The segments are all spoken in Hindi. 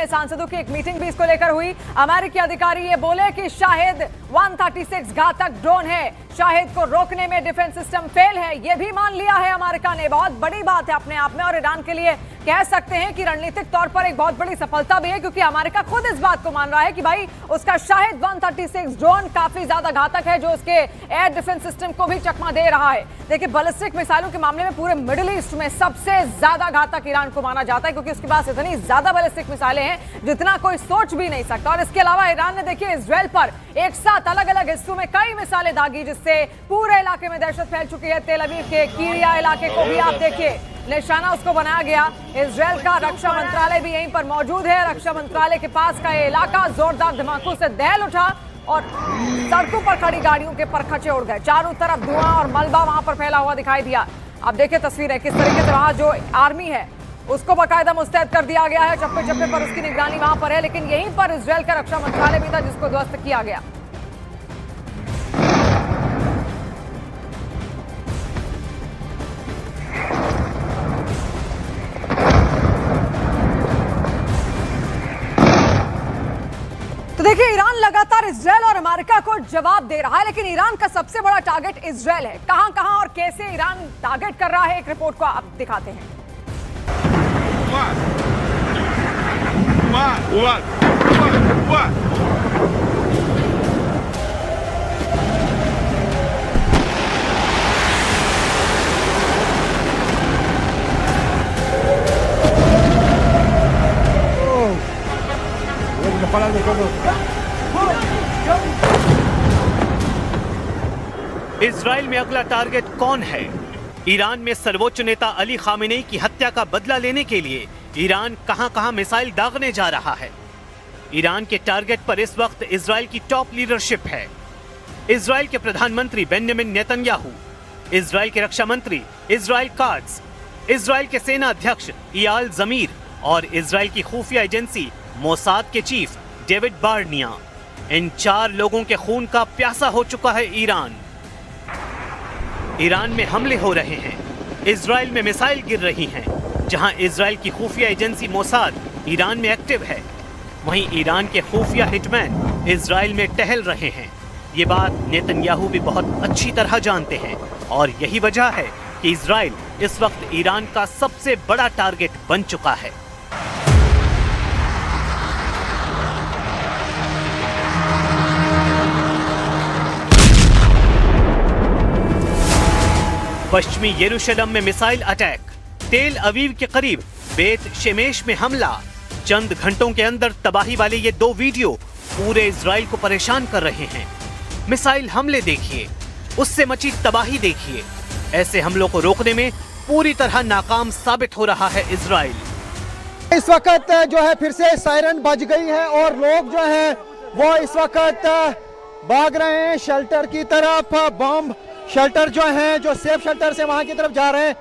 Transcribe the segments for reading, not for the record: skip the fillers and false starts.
सांसदों की एक मीटिंग भी इसको लेकर हुई। अमेरिकी अधिकारी ये बोले कि शाहिद 136 घातक ड्रोन है, शाहिद को रोकने में डिफेंस सिस्टम फेल है, ये भी मान लिया है अमेरिका ने। बहुत बड़ी बात है अपने आप में और ईरान के लिए कह सकते हैं कि रणनीतिक तौर पर एक बहुत बड़ी सफलता भी है, क्योंकि अमेरिका खुद इस बात को मान रहा है कि भाई उसका शाहिद 136 ड्रोन काफी ज्यादा घातक है, जो उसके एयर डिफेंस सिस्टम को भी चकमा दे रहा है। देखिए, बैलिस्टिक मिसाइलों के मामले में पूरे मिडिल ईस्ट में सबसे ज्यादा घातक ईरान को माना जाता है, क्योंकि उसके पास इतनी ज्यादा बैलिस्टिक मिसाइलें हैं जितना कोई सोच भी नहीं सकता। और इसके अलावा ईरान ने देखिए इजराइल पर एक साथ अलग अलग हिस्सों में कई मिसाइलें दागी, जिससे पूरे इलाके में दहशत फैल चुकी है। तेल अवीव के किरिया इलाके को भी आप देखिए निशाना उसको बनाया गया। इजराइल का रक्षा मंत्रालय भी यहीं पर मौजूद है। रक्षा मंत्रालय के पास का ये इलाका जोरदार धमाकों से दहल उठा और सड़कों पर खड़ी गाड़ियों के परखचे उड़ गए। चारों तरफ धुआं और मलबा वहां पर फैला हुआ दिखाई दिया। अब देखिए तस्वीरें किस तरीके से वहां जो आर्मी है उसको बाकायदा मुस्तैद कर दिया गया है, चप्पे चप्पे पर उसकी निगरानी वहां पर है। लेकिन यहीं पर इजराइल का रक्षा मंत्रालय भी था जिसको ध्वस्त किया गया। तो देखिए, ईरान लगातार इजराइल और अमेरिका को जवाब दे रहा है, लेकिन ईरान का सबसे बड़ा टारगेट इजराइल है। कहां कहां और कैसे ईरान टारगेट कर रहा है, एक रिपोर्ट को आप दिखाते हैं। इजराइल में अगला टारगेट कौन है? ईरान में सर्वोच्च नेता अली खामेनेई की हत्या का बदला लेने के लिए ईरान कहां-कहां मिसाइल दागने जा रहा है। ईरान के टारगेट पर इस वक्त इजराइल की टॉप लीडरशिप है। इजराइल के प्रधानमंत्री बेंजामिन नेतन्याहू, इजराइल के रक्षा मंत्री इजराइल काट्ज, इजराइल के सेना अध्यक्ष इयाल जमीर और इजराइल की खुफिया एजेंसी मोसाद के चीफ डेविड बार्निया। इन 4 लोगों के खून का प्यासा हो चुका है ईरान। ईरान में हमले हो रहे हैं, इजराइल में मिसाइल गिर रही हैं। जहां इजराइल की खुफिया एजेंसी मोसाद ईरान में एक्टिव है, वहीं ईरान के खुफिया हिटमैन इजराइल में टहल रहे हैं। ये बात नेतन्याहू भी बहुत अच्छी तरह जानते हैं और यही वजह है कि इजराइल इस वक्त ईरान का सबसे बड़ा टारगेट बन चुका है। पश्चिमी यरूशलेम में मिसाइल अटैक, तेल अवीव के करीब बेत शेमेश में हमला। चंद घंटों के अंदर तबाही वाले ये 2 वीडियो पूरे इजराइल को परेशान कर रहे हैं। मिसाइल हमले देखिए, उससे मची तबाही देखिए। ऐसे हमलों को रोकने में पूरी तरह नाकाम साबित हो रहा है इजराइल। इस वक्त जो है फिर से सायरन बज गई है और लोग जो हैं वो इस वक्त भाग रहे हैं शेल्टर की तरफ। बम शेल्टर जो हैं, जो सेफ शेल्टर से वहां की तरफ जा रहे हैं,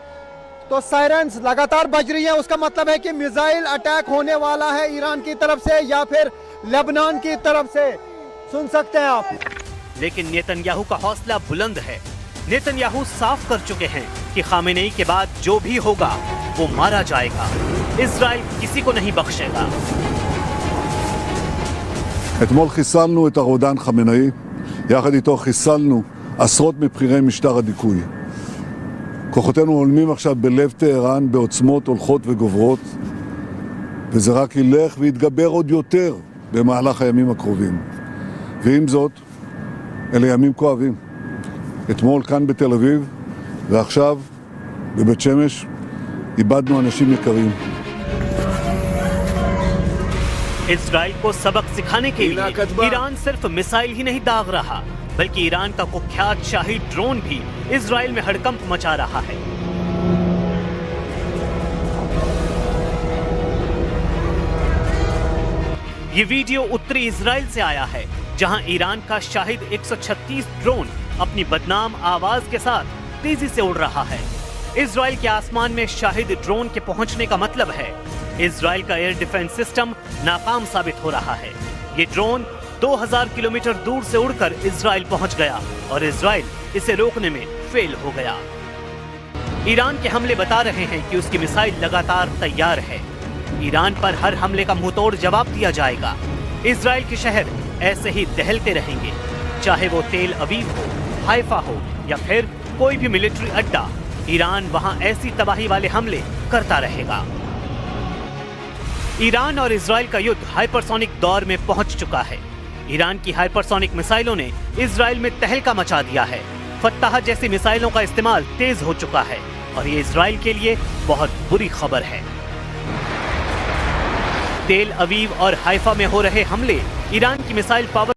तो सायरन्स लगातार बज रही है। उसका मतलब है कि मिसाइल अटैक होने वाला है ईरान की तरफ से या फिर लेबनान की तरफ से। सुन सकते हैं आप। लेकिन नेतन्याहू का हौसला बुलंद है। नेतन्याहू साफ कर चुके हैं कि खामेनेई के बाद जो भी होगा वो मारा जाएगा। इजराइल किसी को नहीं बख्शेगा। אתמול חיסלנו את הרודן חמינאי, יחד איתו חיסלנו עשרות מבכירי משטר הדיכוי. כוחותינו הולמים עכשיו בלב טהרן בעוצמות הולכות וגוברות, וזה רק ילך ויתגבר עוד יותר במהלך הימים הקרובים. ועם זאת, אלה ימים כואבים. אתמול כאן בתל אביב, ועכשיו בבית שמש, איבדנו אנשים יקרים. इजराइल को सबक सिखाने के लिए ईरान सिर्फ मिसाइल ही नहीं दाग रहा, बल्कि ईरान का कुख्यात शाही ड्रोन भी इजराइल में हड़कंप मचा रहा है। ये वीडियो उत्तरी इजराइल से आया है, जहां ईरान का शाहिद 136 ड्रोन अपनी बदनाम आवाज के साथ तेजी से उड़ रहा है। इजराइल के आसमान में शाहिद ड्रोन के पहुंचने का मतलब है इजराइल का एयर डिफेंस सिस्टम नाकाम साबित हो रहा है। ये ड्रोन 2000 किलोमीटर दूर से उड़कर इजराइल पहुंच गया और इजराइल इसे रोकने में फेल हो गया। ईरान के हमले बता रहे हैं कि उसकी मिसाइल लगातार तैयार है। ईरान पर हर हमले का मुंहतोड़ जवाब दिया जाएगा। इजराइल के शहर ऐसे ही दहलते रहेंगे, चाहे वो तेल अवीव हो, हाइफा हो या फिर कोई भी मिलिट्री अड्डा। ईरान वहां ऐसी तबाही वाले हमले करता रहेगा। ईरान और इजराइल का युद्ध हाइपरसोनिक दौर में पहुंच चुका है। ईरान की हाइपरसोनिक मिसाइलों ने इजराइल में तहलका मचा दिया है। फत्ताह जैसी मिसाइलों का इस्तेमाल तेज हो चुका है और ये इजराइल के लिए बहुत बुरी खबर है। तेल अवीव और हाइफा में हो रहे हमले ईरान की मिसाइल पावर